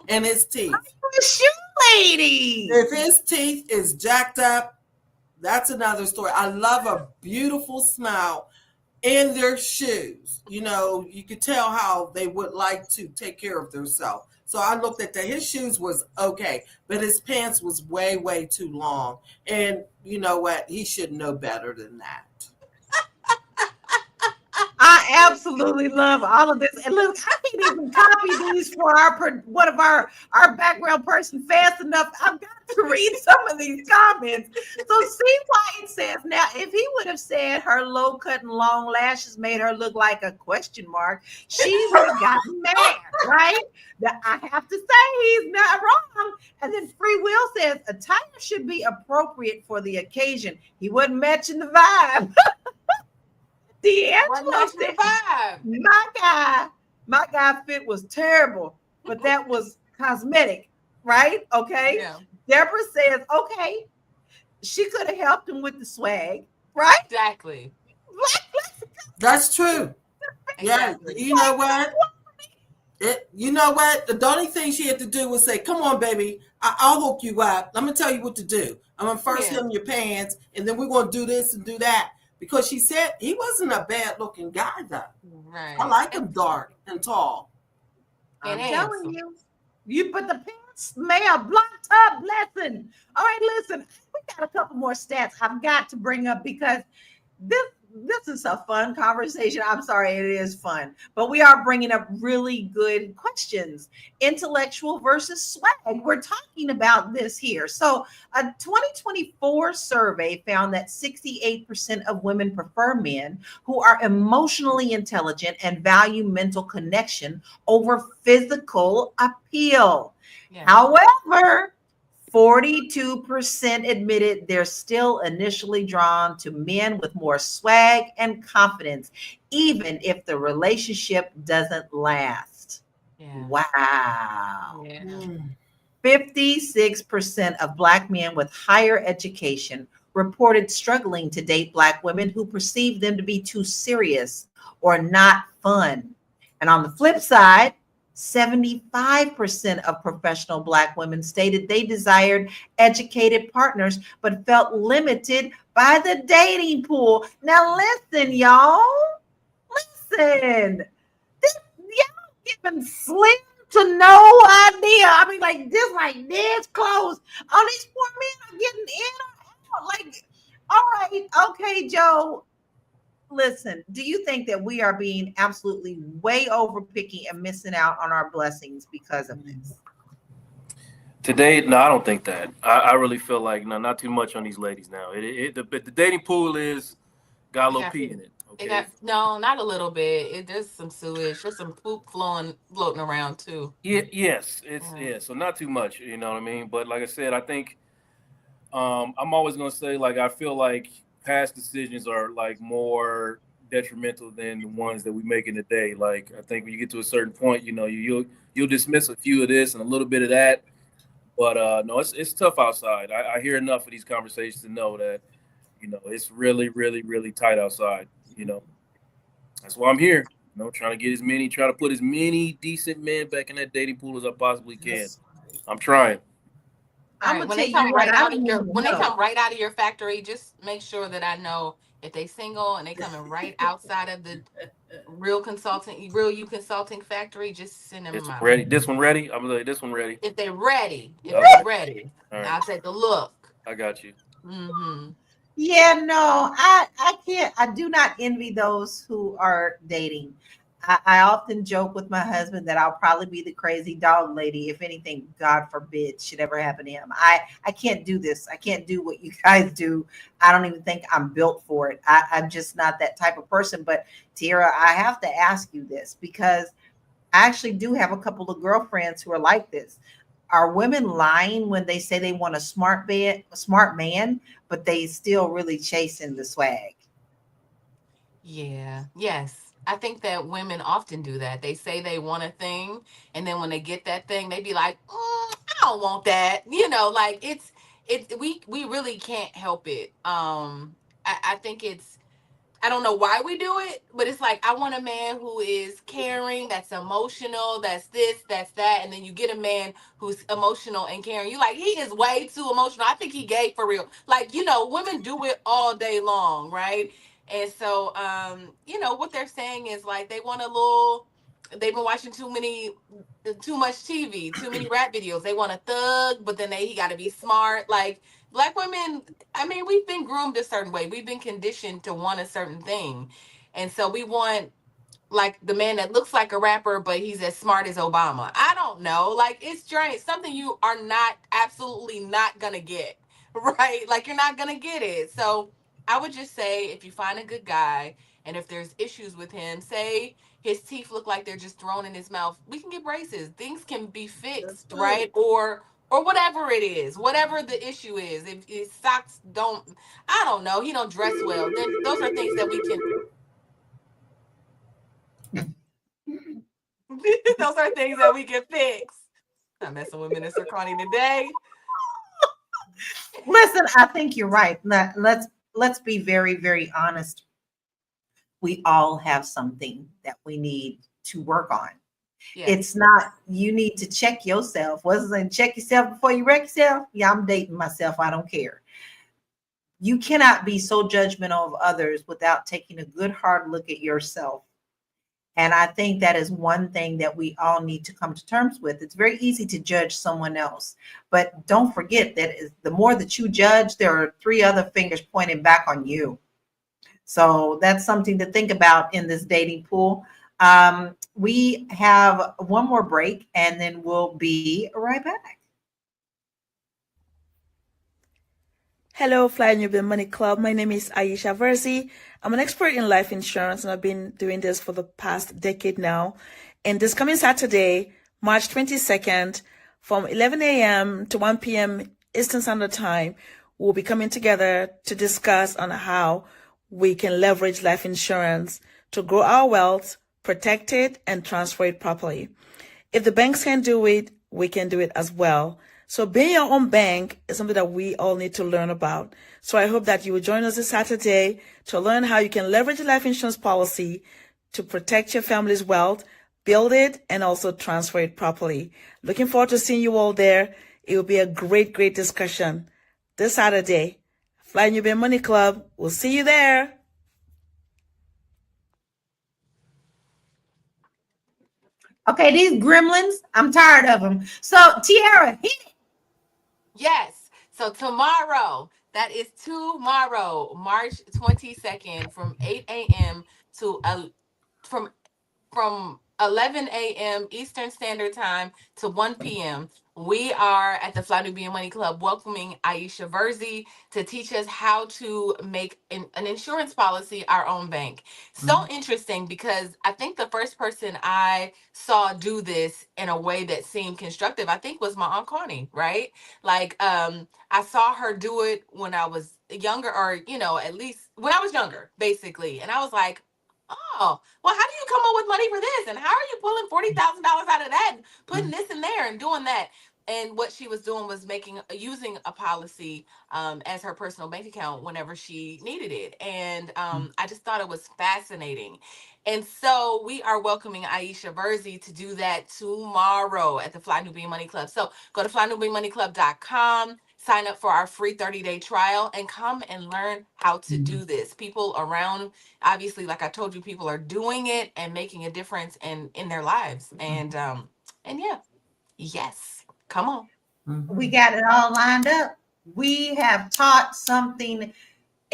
and his teeth. I'm a shoe lady. If his teeth is jacked up, that's another story. I love a beautiful smile in their shoes. You could tell how they would like to take care of themselves. So I looked at that. His shoes was okay, but his pants was way, way too long. And you know what? He should know better than that. I absolutely love all of this. And look, I can't even copy these for one of our background person fast enough. I've got to read some of these comments. So see why it says now, if he would have said her low cut and long lashes made her look like a question mark, she would have gotten mad, right? Now, I have to say he's not wrong. And then Free Will says attire should be appropriate for the occasion. He wasn't matching the vibe. D'Angelo said, my guy fit was terrible, but that was cosmetic, right? Okay. Yeah. Deborah says, okay, she could have helped him with the swag, right? Exactly. That's true. Exactly. Yeah, you know what? You know what? The only thing she had to do was say, "Come on, baby, I'll hook you up. I'm gonna tell you what to do. I'm gonna first hem your pants, and then we're gonna do this and do that." Because she said he wasn't a bad looking guy, though. Right. I like him dark and tall. I'm telling you put the pants, man, blocked up lesson. All right, listen, we got a couple more stats I've got to bring up because this is a fun conversation. I'm sorry, it is fun, but we are bringing up really good questions. Intellectual versus swag. We're talking about this here. So a 2024 survey found that 68% of women prefer men who are emotionally intelligent and value mental connection over physical appeal. Yeah. However, 42% admitted they're still initially drawn to men with more swag and confidence, even if the relationship doesn't last. Yeah. Wow. Yeah. 56% of Black men with higher education reported struggling to date Black women who perceived them to be too serious or not fun. And on the flip side, 75% of professional Black women stated they desired educated partners, but felt limited by the dating pool. Now, listen, y'all. Listen. Y'all giving slim to no idea. I mean, like this close. All these poor men are getting in or out. Like, all right, okay, Joe. Listen, do you think that we are being absolutely way over picky and missing out on our blessings because of this? Today, no, I don't think that. I really feel like no, not too much on these ladies now. The dating pool is got a little pee in it. Okay? No, not a little bit. There's some sewage. There's some poop floating around too. Yes. So not too much. You know what I mean? But like I said, I think I'm always gonna say like I feel like past decisions are like more detrimental than the ones that we make in the day. Like I think when you get to a certain point, you know, you'll dismiss a few of this and a little bit of that. But no, it's tough outside. I hear enough of these conversations to know that, you know, it's really, really, really tight outside. You know, that's why I'm here. You know, trying to put as many decent men back in that dating pool as I possibly can. I'm trying. Right, when they come right out of your factory, just make sure that I know if they single and they coming right outside of the real you consulting factory. Just send them out. Ready? This one ready? I'm gonna say this one ready. If they're ready, they're ready, right. I'll take a look. I got you. Mm-hmm. Yeah, no, I can't. I do not envy those who are dating. I often joke with my husband that I'll probably be the crazy dog lady if anything, God forbid, should ever happen to him. I can't do this. I can't do what you guys do. I don't even think I'm built for it. I'm just not that type of person. But Tierra, I have to ask you this because I actually do have a couple of girlfriends who are like this. Are women lying when they say they want a smart man, but they still really chasing the swag? Yeah. Yes. I think that women often do that. They say they want a thing, and then when they get that thing, they be like, I don't want that. You know, like we really can't help it. I think I don't know why we do it, but it's like I want a man who is caring, that's emotional, that's this, that's that, and then you get a man who's emotional and caring. You like, he is way too emotional. I think he gay for real. Like, you know, women do it all day long, right? And so, you know, what they're saying is like they want a little they've been watching too much TV, too many rap videos. They want a thug, but then he got to be smart. Like black women, I mean, we've been groomed a certain way. We've been conditioned to want a certain thing, and so we want like the man that looks like a rapper, but he's as smart as Obama. I don't know. Like it's strange. Something you are not absolutely not gonna get. Right? Like you're not gonna get it. So I would just say if you find a good guy and if there's issues with him, say his teeth look like they're just thrown in his mouth, we can get braces. Things can be fixed, right? Or whatever it is, whatever the issue is. If his socks don't, I don't know, he don't dress well, then those are things that we can those are things that we can fix. I'm messing with Minister Connie today. Listen, I think you're right. Let's be very, very honest. We all have something that we need to work on. Yeah. It's not, you need to check yourself. Wasn't it check yourself before you wreck yourself? Yeah, I'm dating myself. I don't care. You cannot be so judgmental of others without taking a good hard look at yourself. And I think that is one thing that we all need to come to terms with. It's very easy to judge someone else, but don't forget that the more that you judge, there are 3 other fingers pointing back on you. So that's something to think about in this dating pool. We have one more break and then we'll be right back. Hello, Fly Nubian Money Club. My name is Aisha Verzi. I'm an expert in life insurance, and I've been doing this for the past decade now. And this coming Saturday, March 22nd, from 11 a.m. to 1 p.m. Eastern Standard Time, we'll be coming together to discuss on how we can leverage life insurance to grow our wealth, protect it, and transfer it properly. If the banks can do it, we can do it as well. So being your own bank is something that we all need to learn about. So I hope that you will join us this Saturday to learn how you can leverage a life insurance policy to protect your family's wealth, build it, and also transfer it properly. Looking forward to seeing you all there. It will be a great, great discussion this Saturday. Fly Nubian Money Club. We'll see you there. Okay, these gremlins, I'm tired of them. So Tiara, hit it. Yes. So tomorrow, that is tomorrow, March 22nd, from 8 a.m. to from 11 a.m. Eastern Standard Time to 1 p.m. We are at the Fly Nubian Money Club welcoming Aisha Verzi to teach us how to make an insurance policy our own bank. So interesting because I think the first person I saw do this in a way that seemed constructive, I think was my Aunt Connie, right? Like I saw her do it when I was younger, or at least when I was younger, basically. And I was like, oh, well, how do you come up with money for this? And how are you pulling $40,000 out of that and putting this in there and doing that? And what she was doing was using a policy as her personal bank account whenever she needed it. And I just thought it was fascinating. And so we are welcoming Aisha Verzi to do that tomorrow at the Fly Nubian Money Club. So go to flynubianmoneyclub.com. Sign up for our free 30-day trial and come and learn how to do this. People around, obviously, like I told you, people are doing it and making a difference in their lives. And yeah, yes, come on. We got it all lined up. We have taught something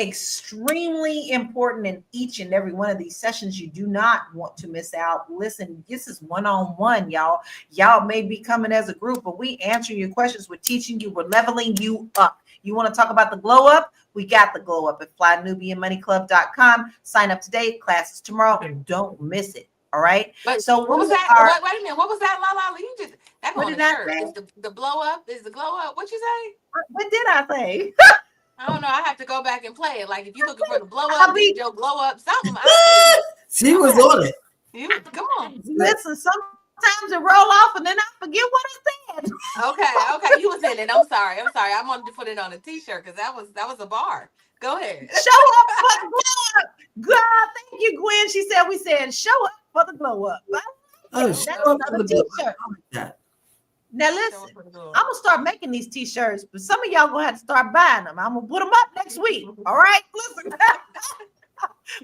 extremely important in each and every one of these sessions. You do not want to miss out. Listen, this is one-on-one, y'all. Y'all may be coming as a group, but we answer your questions. We're teaching you. We're leveling you up. You want to talk about the glow up? We got the glow up at flynubianmoneyclub.com. Sign up today. Classes tomorrow. Don't miss it. All right. But so what was that? Wait a minute. What was that, Lala? You just that what on did the I shirt. say? Is the blow up? Is the glow up? What you say? What did I say? I don't know. I have to go back and play it. Like if you're looking for the blow I'll up, be- this Joe blow up something. She was on it. Come on. Listen, sometimes it roll off and then I forget what I said. Okay. You was in it. I'm sorry. I wanted to put it on a t-shirt because that was a bar. Go ahead. Show up for the glow up. God, thank you, Gwen. She said we said show up for the glow up. Oh, That's show up for another the t-shirt. that. Now listen, I'm gonna start making these t-shirts, but some of y'all gonna have to start buying them. I'm gonna put them up next week. All right, listen.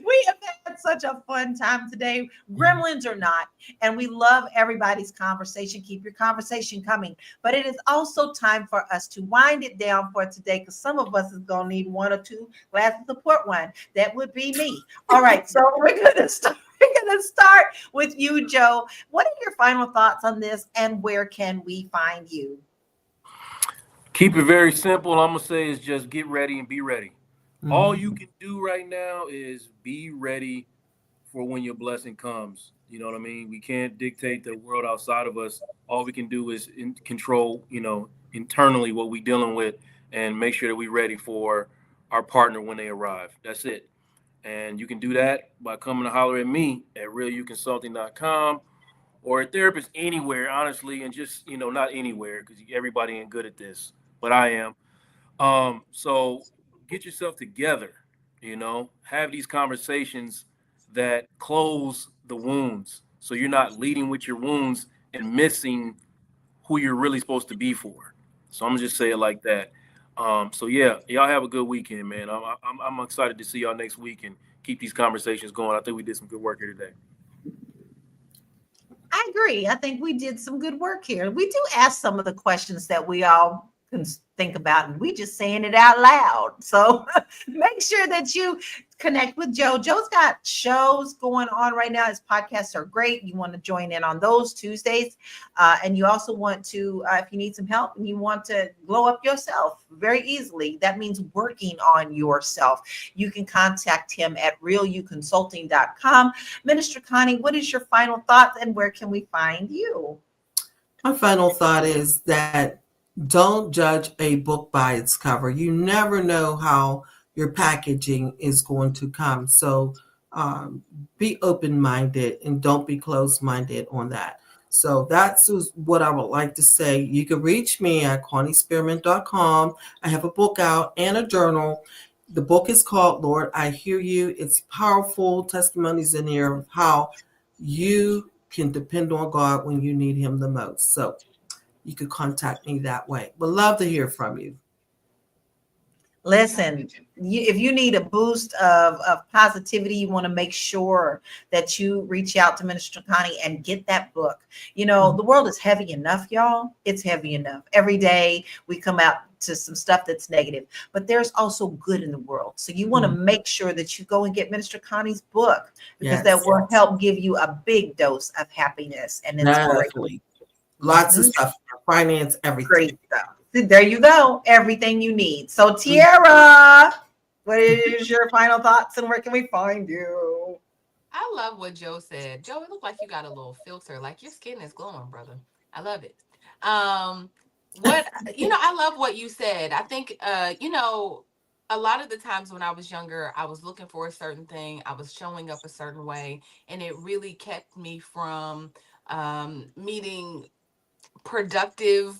We have had such a fun time today, gremlins or not, and we love everybody's conversation. Keep your conversation coming, but it is also time for us to wind it down for today because some of us is gonna need one or two glasses of port wine. That would be me. All right, so we're gonna start. We're gonna start with you, Joe. What are your final thoughts on this, and where can we find you? Keep it very simple. I'm gonna say is just get ready and be ready. All you Mhm. can do right now is be ready for when your blessing comes. You know what I mean? We can't dictate the world outside of us. All we can do is control, internally what we're dealing with and make sure that we're ready for our partner when they arrive. That's it. And you can do that by coming to holler at me at realuconsulting.com or a therapist anywhere, honestly, and just, not anywhere because everybody ain't good at this, but I am. So get yourself together, have these conversations that close the wounds. So you're not leading with your wounds and missing who you're really supposed to be for. So I'm gonna just say it like that. So yeah, y'all have a good weekend, man. I'm excited to see y'all next week and keep these conversations going. I think we did some good work here today. I agree. I think we did some good work here. We do ask some of the questions that we all can think about, and we just saying it out loud. So make sure that you connect with Joe. Joe's got shows going on right now. His podcasts are great. You want to join in on those Tuesdays. And you also want to, if you need some help and you want to glow up yourself very easily, that means working on yourself. You can contact him at realuconsulting.com. Minister Connie, what is your final thoughts and where can we find you? My final thought is that don't judge a book by its cover. You never know how your packaging is going to come. So be open minded and don't be closed minded on that. So that's what I would like to say. You can reach me at ConnieSpearman.com. I have a book out and a journal. The book is called Lord, I Hear You. It's powerful testimonies in here of how you can depend on God when you need him the most. So you could contact me that way. Would love to hear from you. Listen, if you need a boost of positivity, you want to make sure that you reach out to Minister Connie and get that book. The world is heavy enough, y'all. It's heavy enough. Every day we come out to some stuff that's negative, but there's also good in the world. So you want to make sure that you go and get Minister Connie's book because that will help give you a big dose of happiness and inspiration. Definitely. Lots of stuff, finance, everything. Great stuff. There you go. Everything you need. So Tiara, what is your final thoughts and where can we find you? I love what Joe said. Joe, it looked like you got a little filter. Like your skin is glowing, brother. I love it. Um, what I love what you said. I think a lot of the times when I was younger, I was looking for a certain thing. I was showing up a certain way, and it really kept me from meeting productive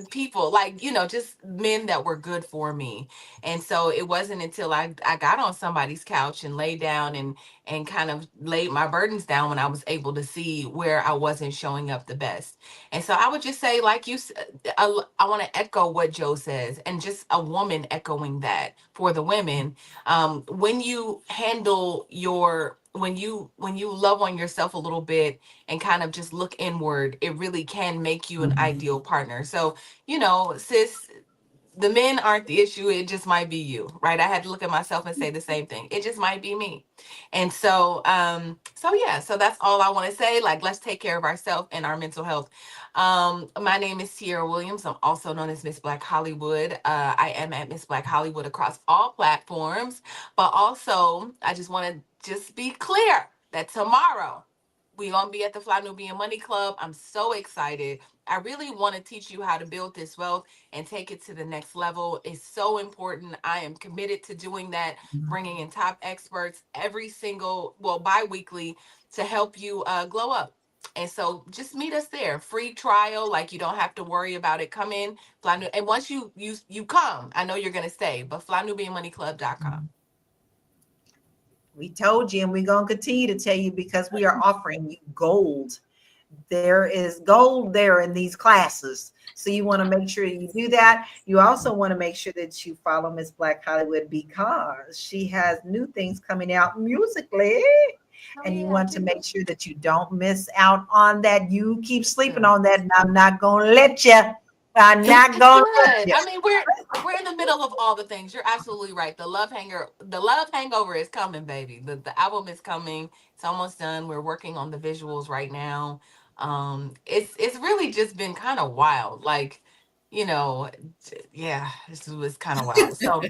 people, like just men that were good for me. And so it wasn't until I got on somebody's couch and laid down and kind of laid my burdens down when I was able to see where I wasn't showing up the best. And so I would just say, like you said, I want to echo what Joe says, and just a woman echoing that for the women. When you handle your when you love on yourself a little bit and kind of just look inward, it really can make you an ideal partner. So, sis, the men aren't the issue. It just might be you, right? I had to look at myself and say the same thing. It just might be me. And so yeah, so that's all I want to say. Like, let's take care of ourselves and our mental health. My name is Tiara Williams. I'm also known as Miss Black Hollywood. I am at Miss Black Hollywood across all platforms. But also, I just want to just be clear that tomorrow we're going to be at the Fly Nubian Money Club. I'm so excited. I really want to teach you how to build this wealth and take it to the next level. It's so important. I am committed to doing that, bringing in top experts every single, well, bi-weekly to help you glow up. And so just meet us there. Free trial, like you don't have to worry about it. Come in, and once you come, I know you're going to stay, but flynubianmoneyclub.com. We told you, and we're going to continue to tell you because we are offering you gold. there is gold there in these classes. So you want to make sure you do that. You also want to make sure that you follow Miss Black Hollywood because she has new things coming out musically. And you want to make sure that you don't miss out on that. You keep sleeping on that, and I'm not gonna let you. I'm not It's gonna let good. you. I mean, we're in the middle of all the things. You're absolutely right. The love hangover is coming, baby. The album is coming. It's almost done. We're working on the visuals right now. It's really just been kind of wild. Like, you know, yeah, this was kind of wild. So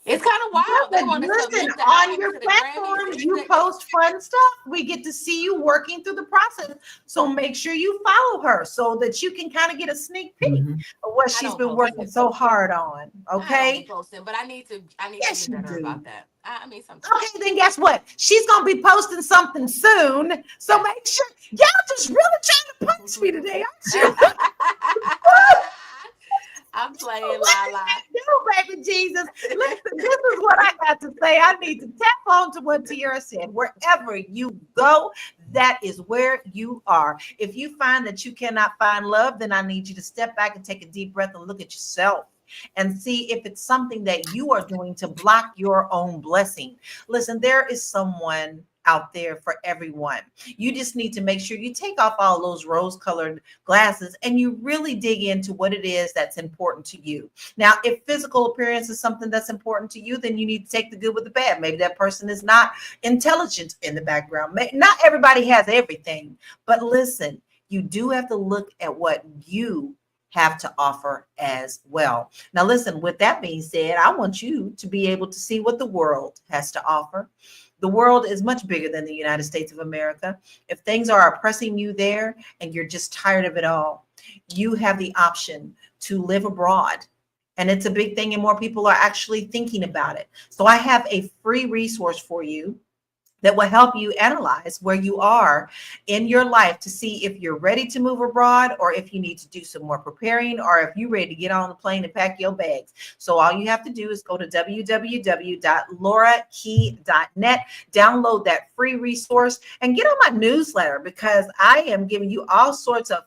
it's kind of Yeah, wild. They but want to listen, submit the on album your to the Grammys. platforms, you post fun stuff. We get to see you working through the process. So make sure you follow her so that you can kind of get a sneak peek of what I she's don't been post working it. so hard on. I don't be Okay. posting, but I need to Yes, get you better do. about that. I mean, sometimes. Okay, then guess what? She's gonna be posting something soon. So make sure y'all just really trying to punch me today, aren't you? I'm playing, What la does la. that do, baby Jesus? Listen, this is what I got to say. I need to tap on to what Tiara said. Wherever you go, that is where you are. If you find that you cannot find love, then I need you to step back and take a deep breath and look at yourself and see if it's something that you are doing to block your own blessing. Listen, there is someone out there for everyone. You just need to make sure you take off all those rose-colored glasses and you really dig into what it is that's important to you. Now, if physical appearance is something that's important to you, then you need to take the good with the bad. Maybe that person is not intelligent in the background. Not everybody has everything, but listen, you do have to look at what you have to offer as well. Now, listen, with that being said, I want you to be able to see what the world has to offer. The world is much bigger than the United States of America. If things are oppressing you there and you're just tired of it all, you have the option to live abroad. And it's a big thing, and more people are actually thinking about it. So I have a free resource for you that will help you analyze where you are in your life to see if you're ready to move abroad or if you need to do some more preparing or if you're ready to get on the plane and pack your bags. So all you have to do is go to www.laurakey.net, download that free resource and get on my newsletter because I am giving you all sorts of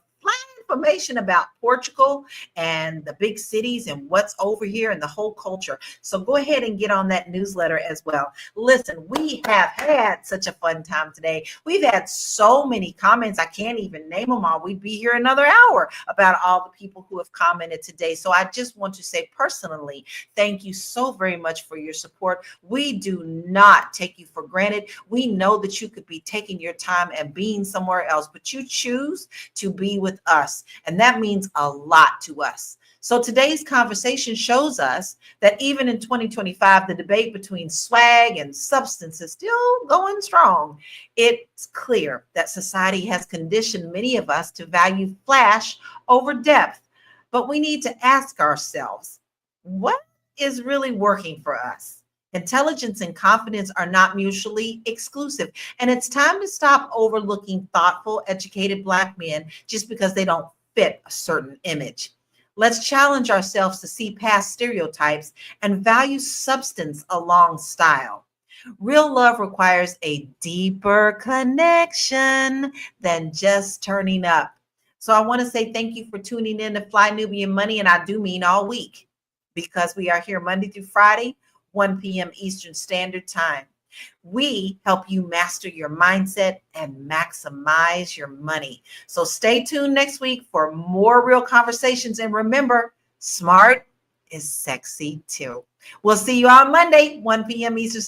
information about Portugal and the big cities and what's over here and the whole culture. So go ahead and get on that newsletter as well. Listen, we have had such a fun time today. We've had so many comments. I can't even name them all. We'd be here another hour about all the people who have commented today. So I just want to say personally, thank you so very much for your support. We do not take you for granted. We know that you could be taking your time and being somewhere else, but you choose to be with us. And that means a lot to us. So today's conversation shows us that even in 2025, the debate between swag and substance is still going strong. It's clear that society has conditioned many of us to value flash over depth. But we need to ask ourselves, what is really working for us? Intelligence and confidence are not mutually exclusive. And it's time to stop overlooking thoughtful, educated Black men just because they don't fit a certain image. Let's challenge ourselves to see past stereotypes and value substance along style. Real love requires a deeper connection than just turning up. So I want to say thank you for tuning in to Fly Nubian Money, and I do mean all week because we are here Monday through Friday, 1 p.m. Eastern Standard Time. We help you master your mindset and maximize your money. So stay tuned next week for more real conversations. And remember, smart is sexy too. We'll see you on Monday, 1 p.m. Eastern Standard Time.